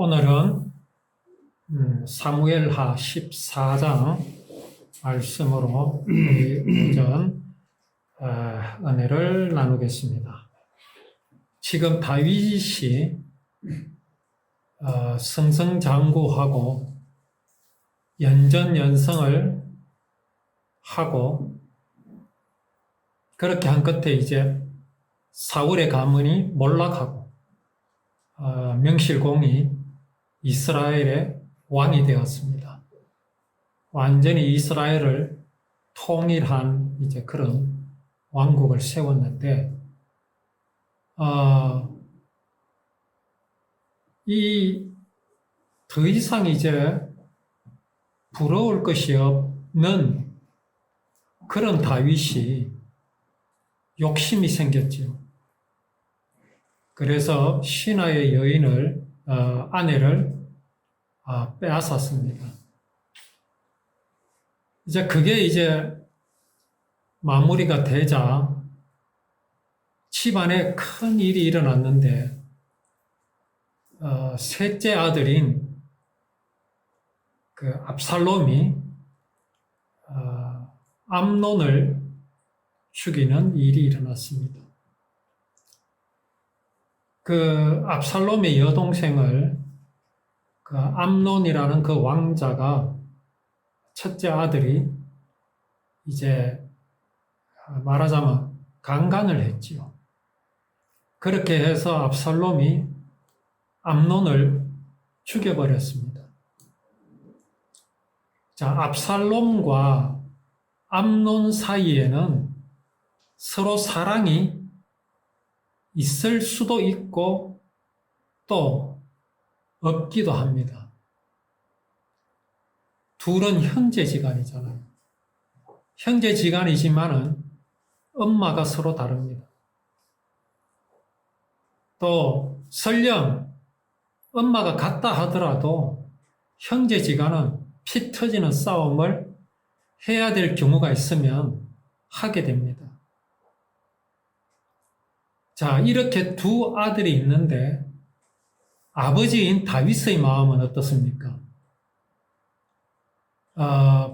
오늘은 사무엘하 14장 말씀으로 우리 오전 은혜를 나누겠습니다. 지금 다윗이 승승장구하고 연전연승을 하고 그렇게 한 끝에 이제 사울의 가문이 몰락하고 명실공히 이스라엘의 왕이 되었습니다. 완전히 이스라엘을 통일한 이제 그런 왕국을 세웠는데, 더 이상 이제 부러울 것이 없는 그런 다윗이 욕심이 생겼지요. 그래서 신하의 여인을 아내를 빼앗았습니다. 그게 마무리가 되자 집안에 큰 일이 일어났는데, 셋째 아들인 그 압살롬이 암논을 죽이는 일이 일어났습니다. 그 압살롬의 여동생을 그 암논이라는 그 왕자가, 첫째 아들이 이제 말하자면 강간을 했지요. 그렇게 해서 압살롬이 암논을 죽여버렸습니다. 압살롬과 암논 사이에는 서로 사랑이 있을 수도 있고 또 없기도 합니다. 둘은 형제지간이잖아요. 형제지간이지만은 엄마가 서로 다릅니다. 또 설령 엄마가 같다 하더라도 형제지간은 피 터지는 싸움을 해야 될 경우가 있으면 하게 됩니다. 이렇게 두 아들이 있는데 아버지인 다윗의 마음은 어떻습니까?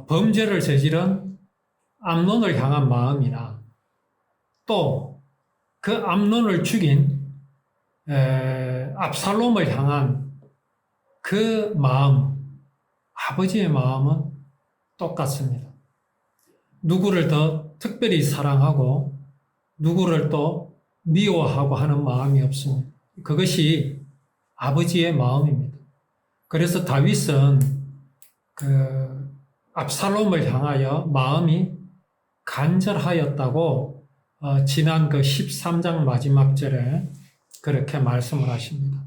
범죄를 저지른 암논을 향한 마음이나 또 그 암논을 죽인 압살롬을 향한 그 마음, 아버지의 마음은 똑같습니다. 누구를 더 특별히 사랑하고 누구를 또 미워하고 하는 마음이 없습니다. 그것이 아버지의 마음입니다. 그래서 다윗은 그 압살롬을 향하여 마음이 간절하였다고 지난 그 13장 마지막 절에 그렇게 말씀을 하십니다.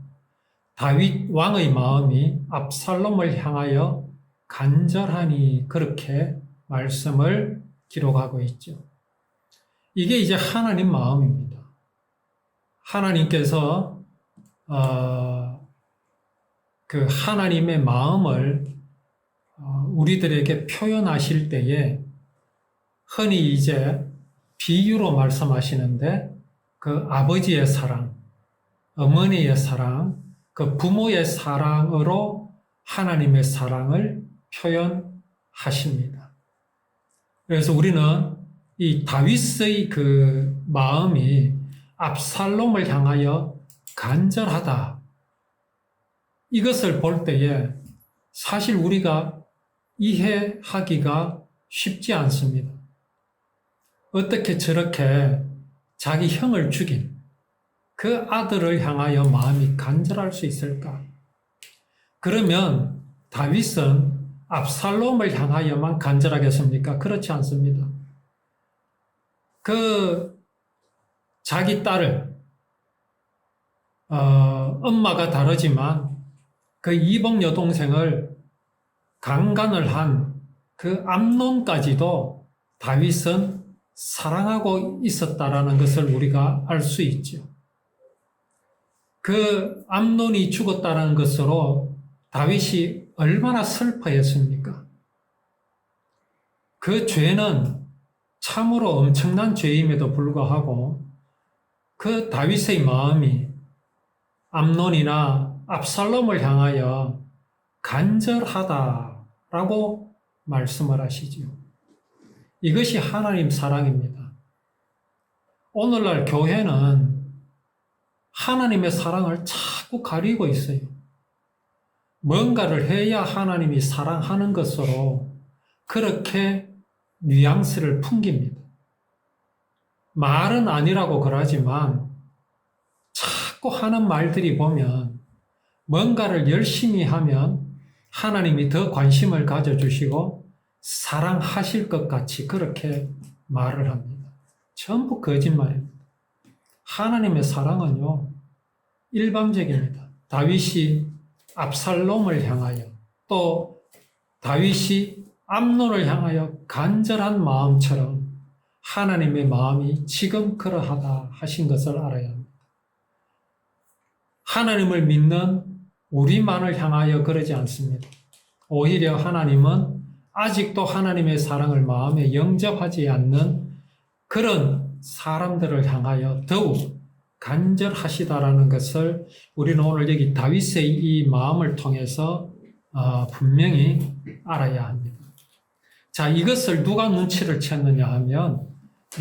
다윗 왕의 마음이 압살롬을 향하여 간절하니, 그렇게 말씀을 기록하고 있죠. 이게 이제 하나님 마음입니다. 하나님께서 그 하나님의 마음을 우리들에게 표현하실 때에 흔히 이제 비유로 말씀하시는데, 그 아버지의 사랑, 어머니의 사랑, 그 부모의 사랑으로 하나님의 사랑을 표현하십니다. 그래서 우리는 이 다윗의 그 마음이 압살롬을 향하여 간절하다, 이것을 볼 때에 사실 우리가 이해하기가 쉽지 않습니다. 어떻게 저렇게 자기 형을 죽인 그 아들을 향하여 마음이 간절할 수 있을까? 그러면 다윗은 압살롬을 향하여만 간절하겠습니까? 그렇지 않습니다. 그 자기 딸을 엄마가 다르지만 그 이복 여동생을 강간을 한 그 암논까지도 다윗은 사랑하고 있었다라는 것을 우리가 알 수 있죠. 그 암논이 죽었다는 것으로 다윗이 얼마나 슬퍼했습니까? 그 죄는 참으로 엄청난 죄임에도 불구하고 그 다윗의 마음이 암논이나 압살롬을 향하여 간절하다라고 말씀을 하시지요. 이것이 하나님 사랑입니다. 오늘날 교회는 하나님의 사랑을 자꾸 가리고 있어요. 뭔가를 해야 하나님이 사랑하는 것으로 그렇게 뉘앙스를 풍깁니다. 말은 아니라고 그러지만 자꾸 하는 말들이 보면 뭔가를 열심히 하면 하나님이 더 관심을 가져주시고 사랑하실 것 같이 그렇게 말을 합니다. 전부 거짓말입니다. 하나님의 사랑은요, 일방적입니다. 다윗이 압살롬을 향하여 또 다윗이 암논을 향하여 간절한 마음처럼 하나님의 마음이 지금 그러하다 하신 것을 알아야 합니다. 하나님을 믿는 우리만을 향하여 그러지 않습니다. 오히려 하나님은 아직도 하나님의 사랑을 마음에 영접하지 않는 그런 사람들을 향하여 더욱 간절하시다라는 것을 우리는 오늘 여기 다윗의 이 마음을 통해서 분명히 알아야 합니다. 자, 이것을 누가 눈치를 챘느냐 하면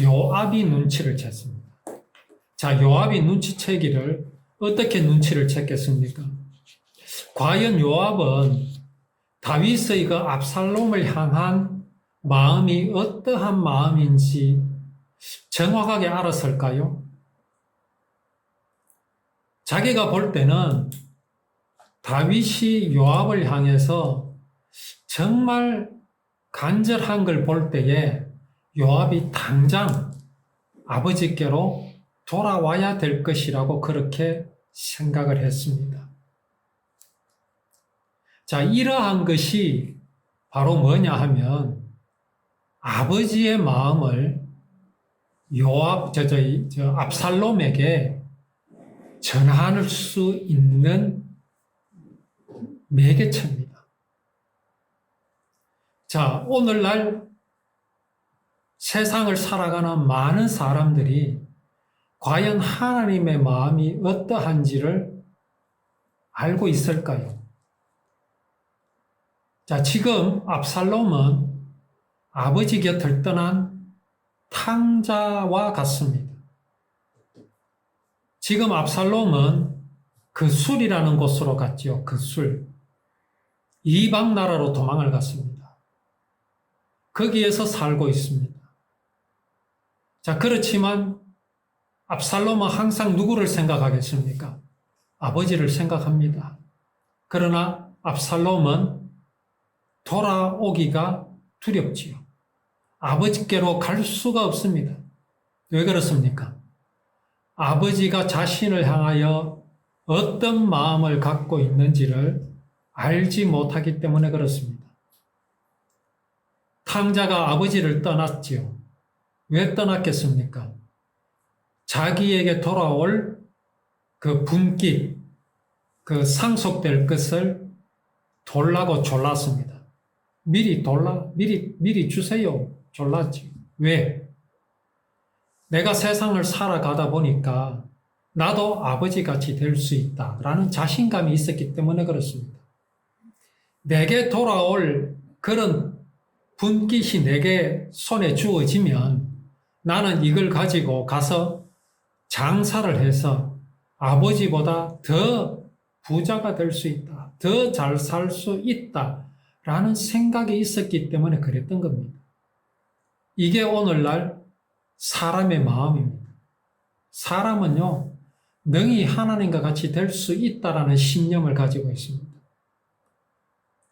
요압이 눈치를 챘습니다. 자, 요압이 눈치채기를 어떻게 눈치를 챘겠습니까? 과연 요압은 다윗의 그 압살롬을 향한 마음이 어떠한 마음인지 정확하게 알았을까요? 자기가 볼 때는 다윗이 요압을 향해서 정말 간절한 걸 볼 때에 요압이 당장 아버지께로 돌아와야 될 것이라고 그렇게 생각을 했습니다. 자, 이러한 것이 바로 뭐냐 하면 아버지의 마음을 압살롬에게 전할 수 있는 매개체입니다. 자, 오늘날 세상을 살아가는 많은 사람들이 과연 하나님의 마음이 어떠한지를 알고 있을까요? 자, 지금 압살롬은 아버지 곁을 떠난 탕자와 같습니다. 지금 압살롬은 그 술이라는 곳으로 갔지요. 그 술. 이방 나라로 도망을 갔습니다. 거기에서 살고 있습니다. 자, 그렇지만 압살롬은 항상 누구를 생각하겠습니까? 아버지를 생각합니다. 그러나 압살롬은 돌아오기가 두렵지요. 아버지께로 갈 수가 없습니다. 왜 그렇습니까? 아버지가 자신을 향하여 어떤 마음을 갖고 있는지를 알지 못하기 때문에 그렇습니다. 탕자가 아버지를 떠났지요. 왜 떠났겠습니까? 자기에게 돌아올 그 분깃, 그 상속될 것을 돌라고 졸랐습니다. 미리 주세요. 졸랐지. 왜? 내가 세상을 살아가다 보니까 나도 아버지같이 될 수 있다라는 자신감이 있었기 때문에 그렇습니다. 내게 돌아올 그런 분깃이 내게 손에 주어지면 나는 이걸 가지고 가서 장사를 해서 아버지보다 더 부자가 될 수 있다. 더 잘 살 수 있다. 라는 생각이 있었기 때문에 그랬던 겁니다. 이게 오늘날 사람의 마음입니다. 사람은요, 능히 하나님과 같이 될 수 있다라는 신념을 가지고 있습니다.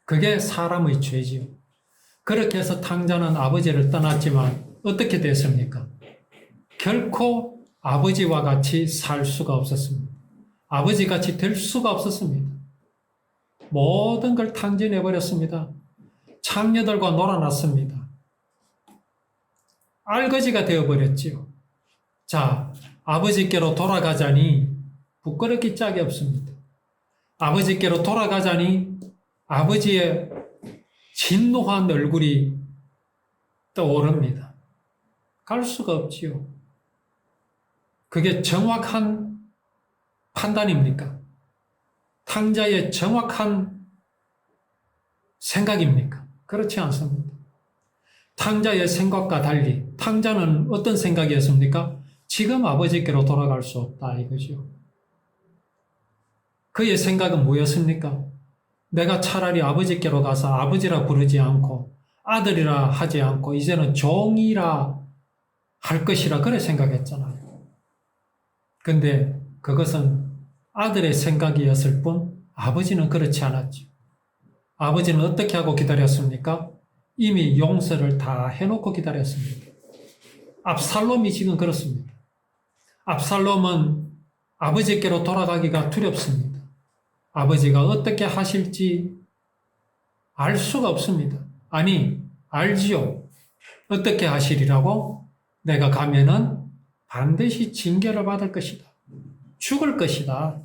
그게 사람의 죄지요. 그렇게 해서 탕자는 아버지를 떠났지만 어떻게 됐습니까? 결코 아버지와 같이 살 수가 없었습니다. 아버지같이 될 수가 없었습니다. 모든 걸 탕진해버렸습니다. 창녀들과 놀아났습니다. 알거지가 되어버렸지요. 자, 아버지께로 돌아가자니 부끄럽기 짝이 없습니다. 아버지께로 돌아가자니 아버지의 진노한 얼굴이 떠오릅니다. 갈 수가 없지요. 그게 정확한 판단입니까? 탕자의 정확한 생각입니까? 그렇지 않습니다. 탕자의 생각과 달리 탕자는 어떤 생각이었습니까? 지금 아버지께로 돌아갈 수 없다 이거죠. 그의 생각은 뭐였습니까? 내가 차라리 아버지께로 가서 아버지라 부르지 않고 아들이라 하지 않고 이제는 종이라 할 것이라 그래 생각했잖아요. 근데 그것은 아들의 생각이었을 뿐 아버지는 그렇지 않았죠. 아버지는 어떻게 하고 기다렸습니까? 이미 용서를 다 해놓고 기다렸습니다. 압살롬이 지금 그렇습니다. 압살롬은 아버지께로 돌아가기가 두렵습니다. 아버지가 어떻게 하실지 알 수가 없습니다. 아니, 알지요. 어떻게 하시리라고? 내가 가면은 반드시 징계를 받을 것이다. 죽을 것이다.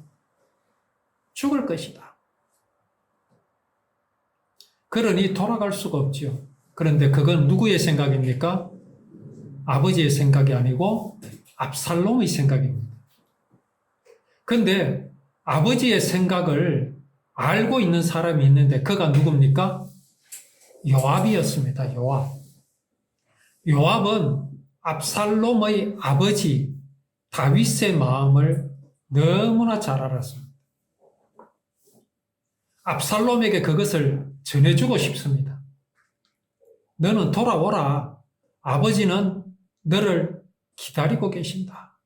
죽을 것이다. 그러니 돌아갈 수가 없지요. 그런데 그건 누구의 생각입니까? 아버지의 생각이 아니고 압살롬의 생각입니다. 그런데 아버지의 생각을 알고 있는 사람이 있는데 그가 누굽니까? 요압이었습니다. 요압. 요압은 압살롬의 아버지 다윗의 마음을 너무나 잘 알았습니다. 압살롬에게 그것을 전해주고 싶습니다. 너는 돌아오라. 아버지는 너를 기다리고 계신다.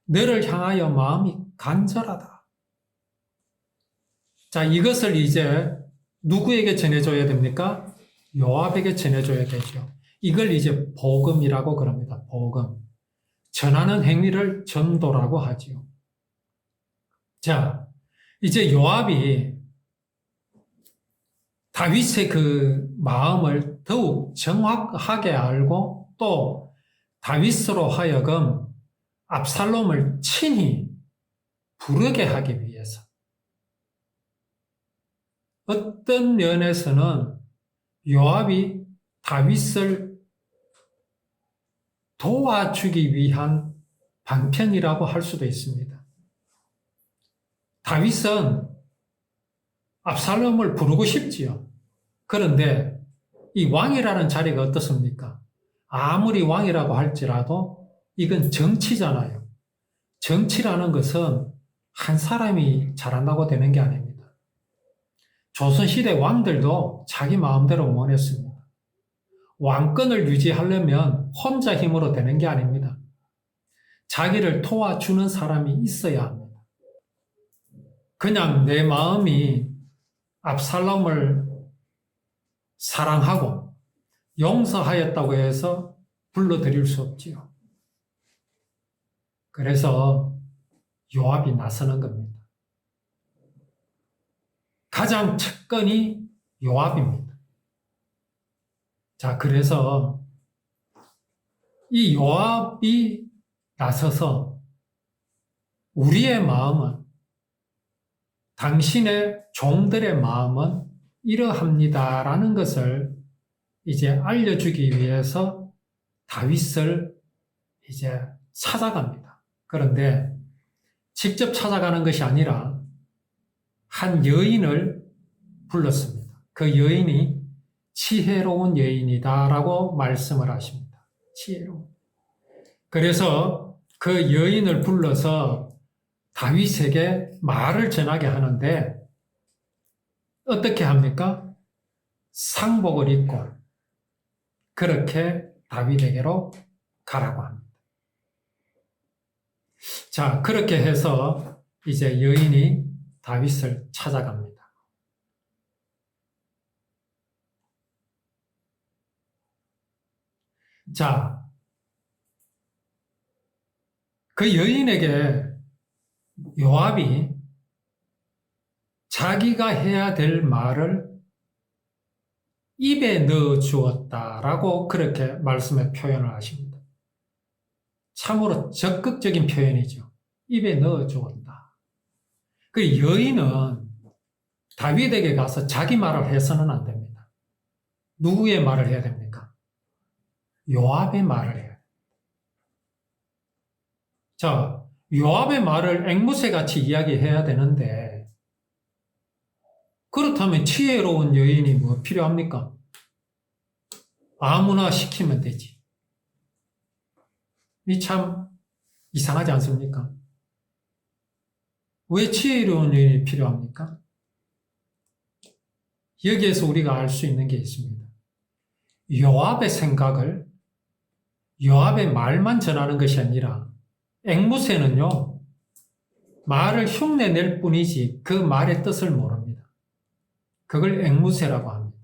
너를 향하여 마음이 간절하다. 자, 이것을 이제 누구에게 전해줘야 됩니까? 요압에게 전해줘야 되죠. 이걸 이제 복음이라고 그럽니다. 복음. 전하는 행위를 전도라고 하지요. 자, 이제 요압이 다윗의 그 마음을 더욱 정확하게 알고 또 다윗으로 하여금 압살롬을 친히 부르게 하기 위해서 어떤 면에서는 요압이 다윗을 도와주기 위한 방편이라고 할 수도 있습니다. 다윗은 압살롬을 부르고 싶지요. 그런데 이 왕이라는 자리가 어떻습니까? 아무리 왕이라고 할지라도 이건 정치잖아요. 정치라는 것은 한 사람이 잘한다고 되는 게 아닙니다. 조선시대 왕들도 자기 마음대로 원했습니다. 왕권을 유지하려면 혼자 힘으로 되는 게 아닙니다. 자기를 도와주는 사람이 있어야 합니다. 그냥 내 마음이 압살롬을 사랑하고 용서하였다고 해서 불러들일 수 없지요. 그래서 요압이 나서는 겁니다. 가장 측근이 요압입니다. 자, 그래서 이 요압이 나서서 우리의 마음은 당신의 종들의 마음은 이러합니다라는 것을 이제 알려주기 위해서 다윗을 이제 찾아갑니다. 그런데 직접 찾아가는 것이 아니라 한 여인을 불렀습니다. 그 여인이 지혜로운 여인이다라고 말씀을 하십니다. 지혜로운. 그래서 그 여인을 불러서 다윗에게 말을 전하게 하는데 어떻게 합니까? 상복을 입고 그렇게 다윗에게로 가라고 합니다. 자, 그렇게 해서 이제 여인이 다윗을 찾아갑니다. 자, 그 여인에게 요압이 자기가 해야 될 말을 입에 넣어 주었다라고 그렇게 말씀에 표현을 하십니다. 참으로 적극적인 표현이죠. 입에 넣어 주었다. 그 여인은 다윗에게 가서 자기 말을 해서는 안 됩니다. 누구의 말을 해야 됩니까? 요압의 말을 해야 됩니다. 자, 요압의 말을 앵무새 같이 이야기해야 되는데 그렇다면 지혜로운 여인이 뭐 필요합니까? 아무나 시키면 되지. 이 참 이상하지 않습니까? 왜 지혜로운 여인이 필요합니까? 여기에서 우리가 알 수 있는 게 있습니다. 요압의 생각을, 요압의 말만 전하는 것이 아니라 앵무새는요, 말을 흉내낼 뿐이지 그 말의 뜻을 모릅니다. 그걸 앵무새라고 합니다.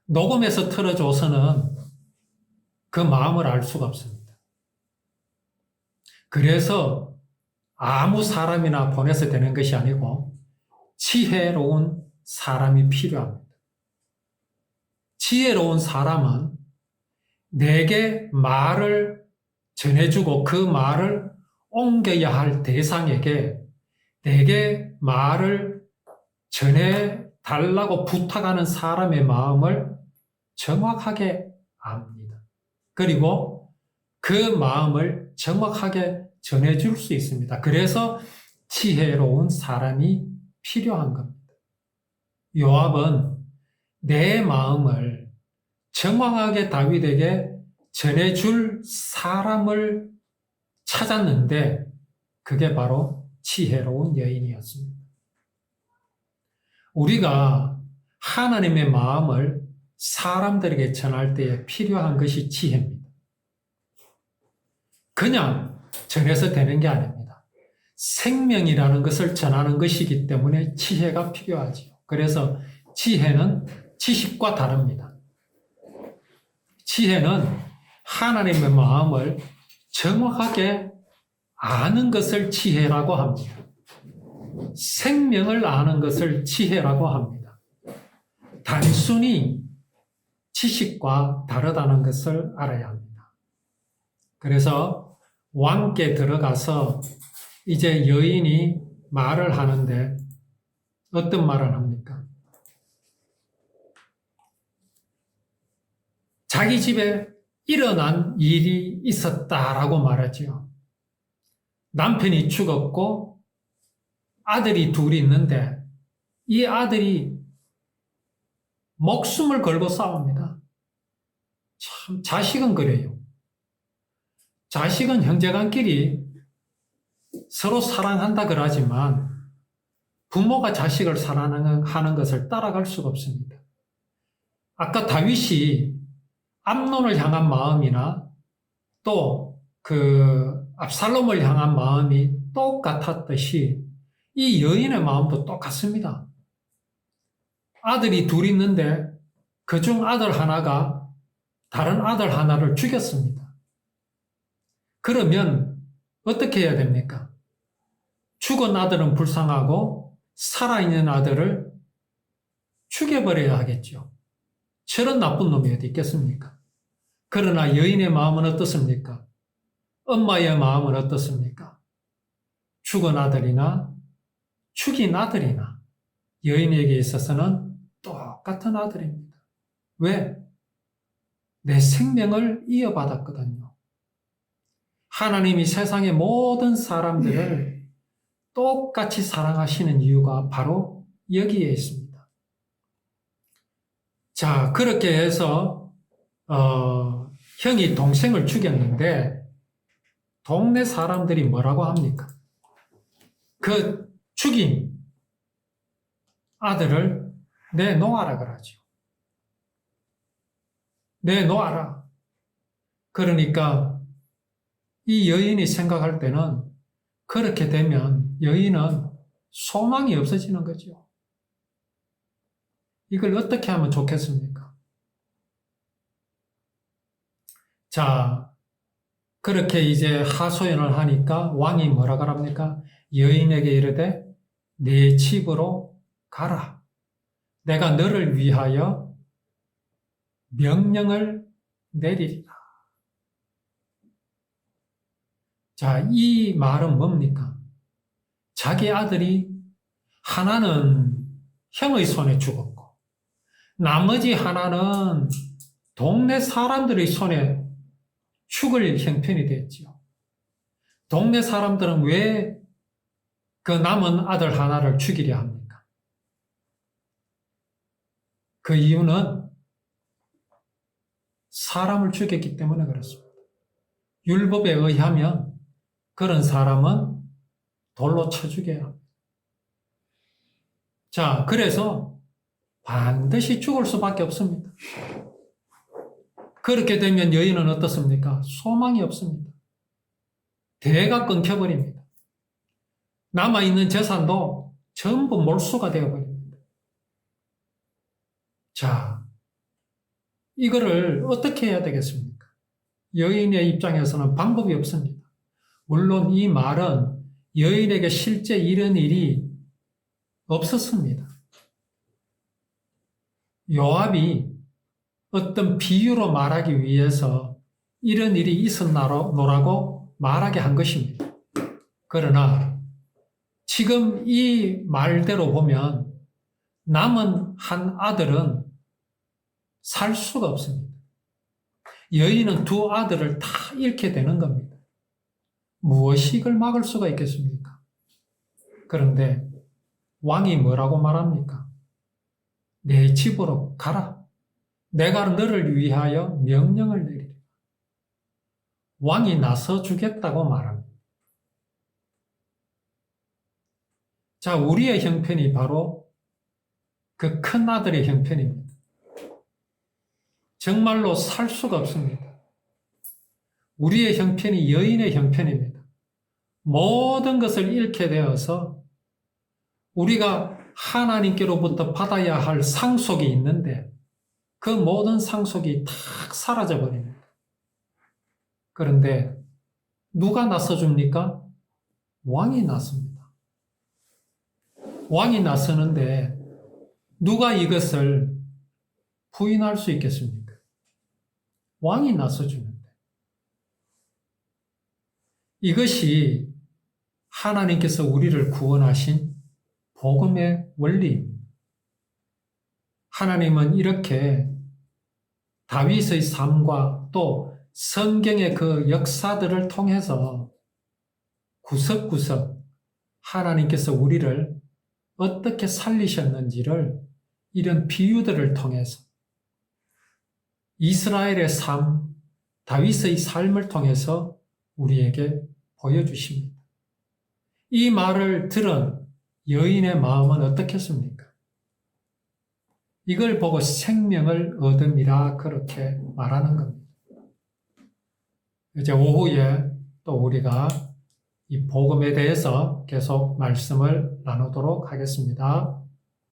녹음해서 틀어줘서는 그 마음을 알 수가 없습니다. 그래서 아무 사람이나 보내서 되는 것이 아니고 지혜로운 사람이 필요합니다. 지혜로운 사람은 내게 말을 전해주고 그 말을 옮겨야 할 대상에게 내게 말을 전해달라고 부탁하는 사람의 마음을 정확하게 압니다. 그리고 그 마음을 정확하게 전해줄 수 있습니다. 그래서 지혜로운 사람이 필요한 겁니다. 요압은 내 마음을 정확하게 다윗에게 전해줄 사람을 찾았는데 그게 바로 지혜로운 여인이었습니다. 우리가 하나님의 마음을 사람들에게 전할 때에 필요한 것이 지혜입니다. 그냥 전해서 되는 게 아닙니다. 생명이라는 것을 전하는 것이기 때문에 지혜가 필요하지요. 그래서 지혜는 지식과 다릅니다. 지혜는 하나님의 마음을 정확하게 아는 것을 지혜라고 합니다. 생명을 아는 것을 지혜라고 합니다. 단순히 지식과 다르다는 것을 알아야 합니다. 그래서 왕께 들어가서 이제 여인이 말을 하는데 어떤 말을 합니까? 자기 집에 일어난 일이 있었다라고 말하지요. 남편이 죽었고 아들이 둘이 있는데 이 아들이 목숨을 걸고 싸웁니다. 참 자식은 그래요. 자식은 형제간끼리 서로 사랑한다 그러지만 부모가 자식을 사랑하는 것을 따라갈 수가 없습니다. 아까 다윗이 암논을 향한 마음이나 또 그 압살롬을 향한 마음이 똑같았듯이 이 여인의 마음도 똑같습니다. 아들이 둘 있는데 그중 아들 하나가 다른 아들 하나를 죽였습니다. 그러면 어떻게 해야 됩니까? 죽은 아들은 불쌍하고 살아있는 아들을 죽여버려야 하겠죠. 저런 나쁜 놈이 어디 있겠습니까? 그러나 여인의 마음은 어떻습니까? 엄마의 마음은 어떻습니까? 죽은 아들이나 죽인 아들이나 여인에게 있어서는 똑같은 아들입니다. 왜? 내 생명을 이어받았거든요. 하나님이 세상의 모든 사람들을 똑같이 사랑하시는 이유가 바로 여기에 있습니다. 자, 그렇게 해서 형이 동생을 죽였는데 동네 사람들이 뭐라고 합니까? 그 죽인 아들을 내놓아라 그러죠. 내놓아라. 그러니까 이 여인이 생각할 때는 그렇게 되면 여인은 소망이 없어지는 거죠. 이걸 어떻게 하면 좋겠습니까? 자, 그렇게 이제 하소연을 하니까 왕이 뭐라 그럽니까? 여인에게 이르되 네 집으로 가라. 내가 너를 위하여 명령을 내리리라. 자, 이 말은 뭡니까? 자기 아들이 하나는 형의 손에 죽었고 나머지 하나는 동네 사람들의 손에 죽을 형편이 됐지요. 동네 사람들은 왜 그 남은 아들 하나를 죽이려 합니까? 그 이유는 사람을 죽였기 때문에 그렇습니다. 율법에 의하면 그런 사람은 돌로 쳐 죽여야 합니다. 자, 그래서 반드시 죽을 수밖에 없습니다. 그렇게 되면 여인은 어떻습니까? 소망이 없습니다. 대가 끊겨버립니다. 남아있는 재산도 전부 몰수가 되어버립니다. 자, 이거를 어떻게 해야 되겠습니까? 여인의 입장에서는 방법이 없습니다. 물론 이 말은 여인에게 실제 이런 일이 없었습니다. 요압이 어떤 비유로 말하기 위해서 이런 일이 있었노라고 말하게 한 것입니다. 그러나 지금 이 말대로 보면 남은 한 아들은 살 수가 없습니다. 여인은 두 아들을 다 잃게 되는 겁니다. 무엇이 이걸 막을 수가 있겠습니까? 그런데 왕이 뭐라고 말합니까? 내 집으로 가라. 내가 너를 위하여 명령을 내리라. 왕이 나서 주겠다고 말합니다. 자, 우리의 형편이 바로 그 큰 아들의 형편입니다. 정말로 살 수가 없습니다. 우리의 형편이 여인의 형편입니다. 모든 것을 잃게 되어서 우리가 하나님께로부터 받아야 할 상속이 있는데 그 모든 상속이 탁 사라져 버립니다. 그런데 누가 나서줍니까? 왕이 나섭니다. 왕이 나서는데 누가 이것을 부인할 수 있겠습니까? 왕이 나서주는데. 이것이 하나님께서 우리를 구원하신 복음의 원리입니다. 하나님은 이렇게 다윗의 삶과 또 성경의 그 역사들을 통해서 구석구석 하나님께서 우리를 어떻게 살리셨는지를 이런 비유들을 통해서 이스라엘의 삶, 다윗의 삶을 통해서 우리에게 보여주십니다. 이 말을 들은 여인의 마음은 어떻겠습니까? 이걸 보고 생명을 얻음이라 그렇게 말하는 겁니다. 이제 오후에 또 우리가 이 복음에 대해서 계속 말씀을 나누도록 하겠습니다.